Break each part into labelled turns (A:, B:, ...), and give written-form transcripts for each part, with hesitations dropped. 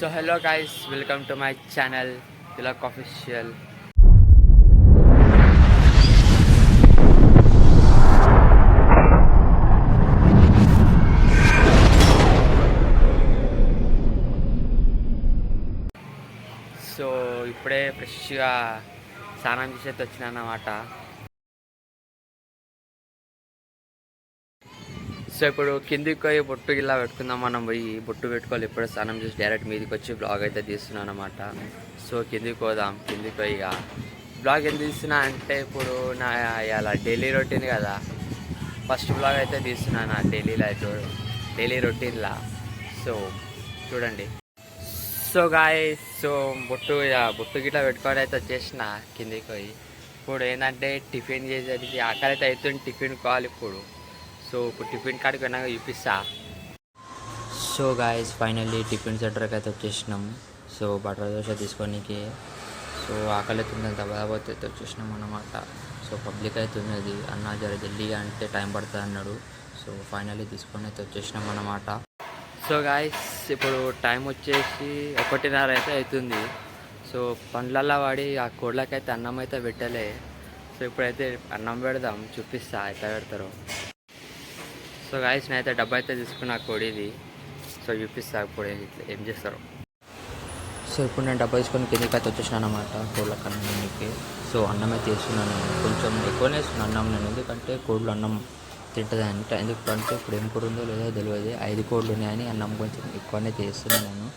A: So hello guys, welcome to my channel Tilak Official. So ఇప్పుడే ఫ్రెష్గా స్నానం చేసేది వచ్చిన అన్నమాట. సో ఇప్పుడు కిందికి పోయి బొట్టు ఇలా పెట్టుకుందాం. మనం పోయి బొట్టు పెట్టుకోవాలి. ఇప్పుడే స్నానం చేసి డైరెక్ట్ మీదకి వచ్చి బ్లాగ్ అయితే తీస్తున్నాను అనమాట. సో కిందికి పోదాం. కిందికి పోయి ఇక బ్లాగ్ ఎందుకు తీస్తున్నా అంటే ఇప్పుడు నా ఇలా డైలీ రొటీన్ కదా, ఫస్ట్ బ్లాగ్ అయితే తీస్తున్నా నా డైలీ లైఫ్, డైలీ రొటీన్లా. సో చూడండి. సో గాయ్స్, సో బొట్టు గిట్లా పెట్టుకొని అయితే వచ్చేసిన కిందికి పోయి. ఇప్పుడు ఏంటంటే టిఫిన్ చేసేది ఆకలి అయితే అవుతుంది, టిఫిన్ కావాలి ఇప్పుడు. సో ఇప్పుడు టిఫిన్ కాడికి వెళ్ళాక చూపిస్తా. సో గాయస్, ఫైనల్లీ టిఫిన్ సెంటర్కి అయితే వచ్చేసినాం. సో బటర్ దోశ తీసుకోనికి. సో ఆకలి అవుతుంది, దబాబోతే అయితే వచ్చేసినాం అన్నమాట. సో పబ్లిక్ అయితే ఉన్నది, అన్న జర జల్దీ అంటే టైం పడుతుంది అన్నాడు. సో ఫైనల్లీ తీసుకొని అయితే వచ్చేసినాం అన్నమాట. సో గాయస్, ఇప్పుడు టైం వచ్చేసి 1:30 అయితే అవుతుంది. సో పండ్లల్లో వాడి ఆ కోళ్ళకైతే అన్నం అయితే పెట్టలే. సో ఇప్పుడైతే అన్నం పెడదాం, చూపిస్తా ఎట్లా పెడతారో. సో గాయస్, నేనైతే డబ్బా అయితే తీసుకున్నా కోడిది. సో చూపిస్తా ఇప్పుడు ఏం చేస్తారో. సో ఇప్పుడు నేను డబ్బా తీసుకొని కిందకి అయితే వచ్చేసాను అనమాట కోళ్ళకి అన్నానికి. సో అన్నం అయితే వేస్తున్నాను, కొంచెం ఎక్కువనే వేస్తున్నాను అన్నం నేను, ఎందుకంటే కోళ్ళు అన్నం తింటుంది అంట. ఎందుకంటే ఇప్పుడు ఏం కూర ఉందో లేదో తెలియదు, 5 కోళ్ళు ఉన్నాయని అన్నం కొంచెం ఎక్కువనే చేస్తున్నాను నేను.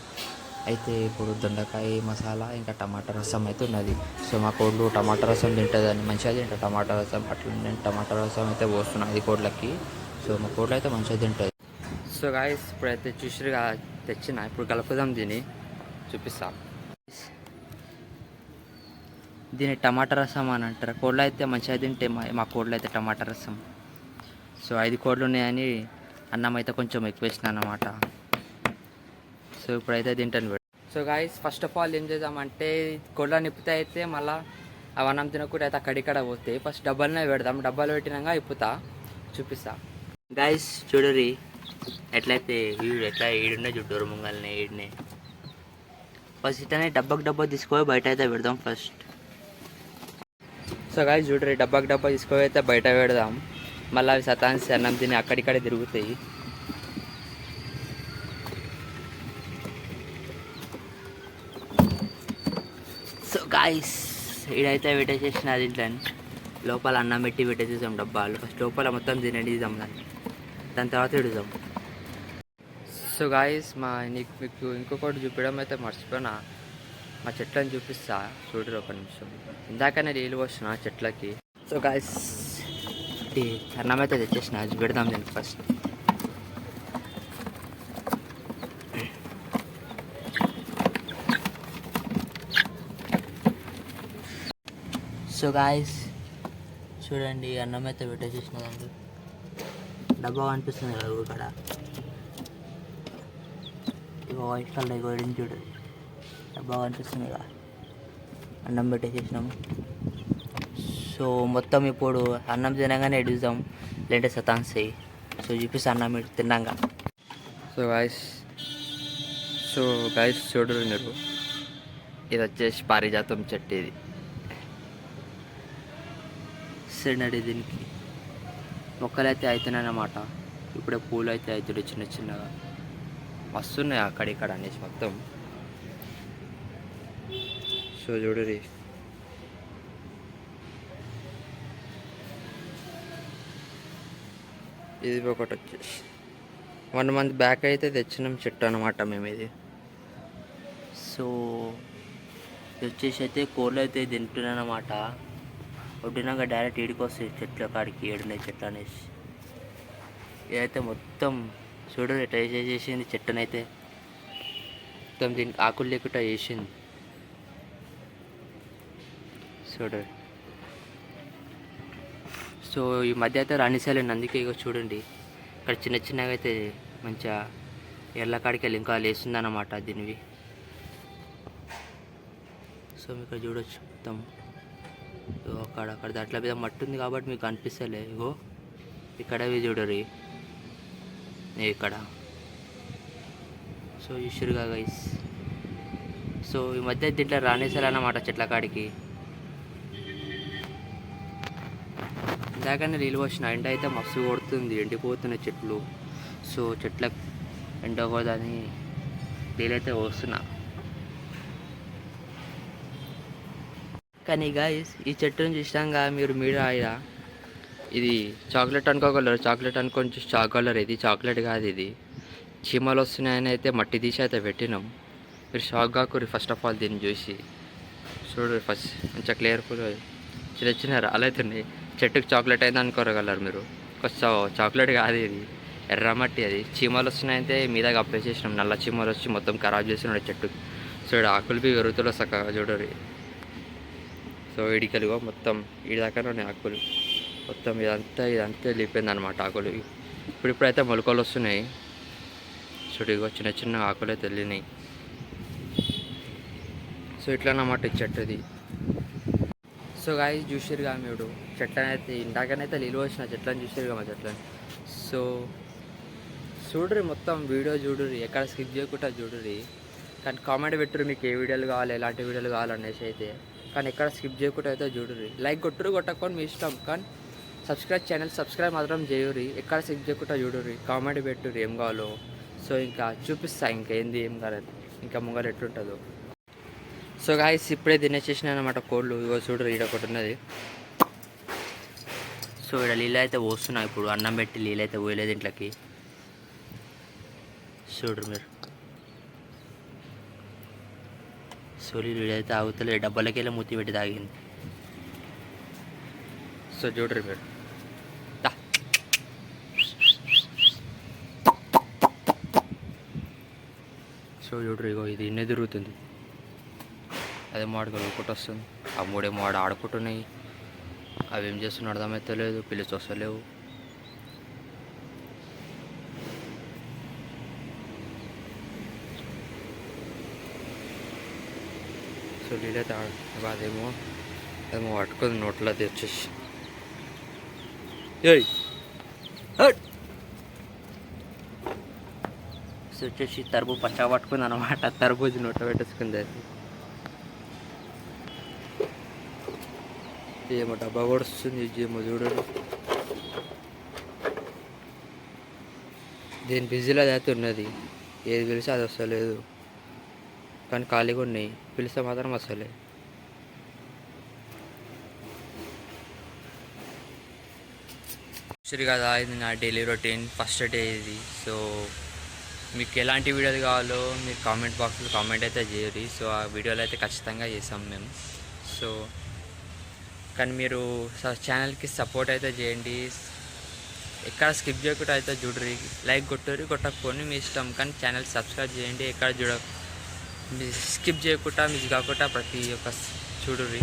A: అయితే ఇప్పుడు దొండకాయ మసాలా ఇంకా టమాటా రసం అయితే ఉన్నది. సో మా కోళ్ళు టమాటా రసం తింటుందని మంచిగా తింటా టమాటా రసం. అట్లా నేను టమాటా రసం అయితే పోస్తున్నాను 5 కోళ్ళకి. సో మా కోళ్ళు అయితే మంచిగా తింటుంది. సో గాయస్, ఇప్పుడైతే చూసిగా తెచ్చిన, ఇప్పుడు కలుపుదాం, దీన్ని చూపిస్తాం. దీన్ని టమాటా రసం అని అంటారు. కోళ్ళు అయితే మంచిగా తింటే మా కోళ్ళు అయితే టమాటా రసం. సో 5 కోళ్ళు ఉన్నాయని అన్నం అయితే కొంచెం ఎక్కువ వేసినాను అన్నమాట. సో ఇప్పుడైతే తింటాను. So guys, first of all ఏం చేద్దామంటే కోళ్ళ నిప్పుతా అయితే మళ్ళీ అవి అన్నం తినకుండా అయితే అక్కడిక్కడ పోతే ఫస్ట్ డబ్బాలనే పెడదాం. డబ్బాలు పెట్టినాక ఇప్పుతా, చూపిస్తా. గాయస్ చూడరి ఎట్లయితే ఎట్లా ఈడుండే చుట్టూరు ముంగల్ని ఈడనే. ఫస్ట్ ఇట్లనే డబ్బా తీసుకొని బయట అయితే పెడదాం ఫస్ట్. సో గాయస్ చూడరి, డబ్బా తీసుకొని అయితే బయట పెడదాం. మళ్ళీ అవి సతాన్సి అన్నం తిని అక్కడిక్కడే తిరుగుతాయి. సో గాయస్, ఇడైతే పెట్టేసేసిన దీంట్లో లోపల అన్నం పెట్టి పెట్టేసేసాం డబ్బాలు. ఫస్ట్ లోపల మొత్తం తినేద్దాం దాని తర్వాత ఇడుదాం. సో గాయస్, మీకు ఇంకొకటి చూపించడం అయితే మర్చిపోయినా, మా చెట్లను చూపిస్తా చూడరు ఒక నిమిషం. ఇందాకనే నీళ్ళు పోసిన చెట్లకి. సో గాయస్, అన్నం అయితే తెచ్చేసిన, పెడదాం దీనికి ఫస్ట్. సో గాయస్ చూడండి, అన్నం అయితే పెట్టేసేసిన దాంట్లో. డబ్బా కనిపిస్తుంది కదా ఇక్కడ, ఇగో వైట్ కలర్ ఇగో చూడండి, డబ్బా కనిపిస్తుంది కదా, అన్నం పెట్టేసేసినాము. సో మొత్తం ఇప్పుడు అన్నం తినగానే ఎడుద్దాం, లేదంటే సతాన్సాయి. సో చూపిస్తా అన్నం తిన్నాక. సో గాయస్ చూడరు మీరు, ఇది వచ్చేసి పారిజాతం చెట్టు. ఇది సినడి, దీనికి మొక్కలు అయితే అవుతున్నాయి అన్నమాట. ఇప్పుడే పూలు అయితే అవుతున్నాయి చిన్న చిన్నగా, వస్తున్నాయి అక్కడిక్కడ అనేసి మొత్తం. సో చూడరి, ఇది ఒకటి వచ్చేసి 1 month బ్యాక్ అయితే తెచ్చినాం చెట్టు అనమాట మేము ఇది. సో ఇది వచ్చేసి అయితే కోళ్ళు అయితే తింటున్నాయి అన్నమాట. వడ్డినాక డైరెక్ట్ ఈడికి వస్తాయి చెట్ల కాడికి, ఏడున్నాయి చెట్లు అనేసి. ఇదైతే మొత్తం చూడరు ఎట్లా చేసింది చెట్టునైతే, మొత్తం దీనికి ఆకులు లేకుండా చేసింది చూడరు. సో ఈ మధ్య అయితే రాణిసేలండి, అందుకే ఇక చూడండి ఇక్కడ చిన్న చిన్నగా అయితే మంచిగా ఎర్ల కాడికి వెళ్ళి ఇంకా లేస్తుంది అన్నమాట దీనివి. సో మీకు చూడొచ్చు మొత్తం అక్కడ దాంట్లో మీద మట్టి ఉంది కాబట్టి మీకు కనిపిస్తలే. ఇగో ఇక్కడ చూడరు ఇక్కడ. సో చూసిరుగా గైస్, సో ఈ మధ్య దీంట్లో రానేసారన్నమాట చెట్ల కాడికి. ఇందాకనే నీళ్ళు వచ్చిన ఎండ అయితే మస్తు కొడుతుంది, ఎండిపోతున్నాయి చెట్లు. సో చెట్లకు ఎండ పోదని నీళ్ళైతే పోస్తున్నా. కానీ గాయస్ ఈ చెట్టును చూసినాక మీరు ఆయన ఇది చాక్లెట్ అనుకోగలరు, చాక్లెట్ అనుకొని చూసి చాకోగలరు. ఇది చాక్లెట్ కాదు, ఇది చీమలు వస్తున్నాయని అయితే మట్టి తీసి అయితే పెట్టినాం. మీరు shock Kakori first of all దీన్ని చూసి. చూడు ఫస్ట్ మంచిగా క్లియర్ఫుల్ చిన్న చిన్న రాలవుతున్నాయి. చెట్టుకు చాక్లెట్ అయింది అనుకోగలరు మీరు. కొంచెం చాక్లెట్ కాదు, ఇది ఎర్రమట్టి. అది చీమలు వస్తున్నాయంటే మీద అప్పేసేసినాం. నల్ల చీమలు వచ్చి మొత్తం ఖరాబ్ చేస్తున్నాడు చెట్టుకు. సో ఇక్కడ ఆకులు బి పెరుగుతులో చక్కగా చూడరు. సో ఇడికలుగో మొత్తం ఇడిదాకా ఉన్నాయి ఆకులు. మొత్తం ఇదంతా వెళ్ళిపోయింది అనమాట ఆకులు. ఇప్పుడైతే మొలకలు వస్తున్నాయి. చూడిగో చిన్న చిన్న ఆకులు అయితే వెళ్ళినాయి. సో ఇట్లా అన్నమాట ఈ చెట్టుది. సో గాయ చూసిరుగా మీరు చెట్లనైతే ఇందాకనైతే నీళ్ళు వచ్చిన చెట్లను చూసిరుగా మా చెట్లని. సో చూడరు మొత్తం వీడియో చూడరు, ఎక్కడ స్కిప్ చేయకుండా చూడరు. కానీ కామెంట్ పెట్టురు మీకు ఏ వీడియోలు కావాలి, ఎలాంటి వీడియోలు కావాలనేసి అయితే. కానీ ఎక్కడ స్కిప్ చేయకుండా అయితే చూడరు. లైక్ కొట్టురు కొట్టకొని మీ ఇష్టం, కానీ సబ్స్క్రైబ్ మాత్రం చేయరు. ఎక్కడ స్కిప్ చేయకుండా చూడరు, కామెంట్ పెట్టురు ఏం కావాలో. సో ఇంకా చూపిస్తా ఇంకా ఏంది ఏం కాలేదు, ఇంకా ముంగలు ఎట్లుంటుందో. సో గాయస్ ఇప్పుడే తినేసేసిన అనమాట కోళ్ళు. ఇగో చూడరు ఈడ ఒకటి ఉన్నది. సో ఈడ నీళ్ళు అయితే పోస్తున్నా. ఇప్పుడు అన్నం పెట్టి నీళ్ళు అయితే పోయలేదు ఇంట్లోకి. చూడరు మీరు. సో నీళ్ళు అయితే ఆగుతలేదు, డబ్బాలకి వెళ్ళి మూతి పెట్టి తాగింది. సో చూడరు మీరు. సో చూడరు ఇగో ఇది ఇన్నే తిరుగుతుంది. అదే మాడుకోవాలి ఒకటి వస్తుంది. ఆ మూడేమో ఆడ ఆడుకుంటున్నాయి. అవి ఏం చేస్తున్నా అర్థమైతే లేదు, పిలిచి వస్తలేవు. సో నీళ్ళైతే అదేమో పట్టుకుంది నోట్లో తెచ్చేసి. సో వచ్చేసి తరబు పచ్చగా పట్టుకుంది అనమాట. తరబూజు నోట్లో పెట్టేసుకుంది. అది ఏమో డబ్బా కూడా వస్తుంది. ఏమో చూడండి, దీని బిజీలో అయితే ఉన్నది. ఏది పిలిస్తే అది వస్తలేదు, కానీ ఖాళీగా ఉన్నాయి. పిలిస్తే మాత్రం వస్తలే. సరే కదా, ఇది నా డైలీ రొటీన్ ఫస్ట్ డే ఇది. సో మీకు ఎలాంటి వీడియోలు కావాలో మీరు కామెంట్ బాక్స్లో కామెంట్ అయితే చేయరు. సో ఆ వీడియోలు అయితే ఖచ్చితంగా చేసాం మేము. సో కానీ మీరు ఛానల్కి సపోర్ట్ అయితే చేయండి. ఎక్కడ స్కిప్ చేయకుండా అయితే చూడరు. లైక్ కొట్టకపోని మీ ఇష్టం, కానీ ఛానల్ సబ్స్క్రైబ్ చేయండి. ఎక్కడ స్కిప్ చేయకుండా మిస్ కాకుండా ప్రతి ఒక్క చూడరు.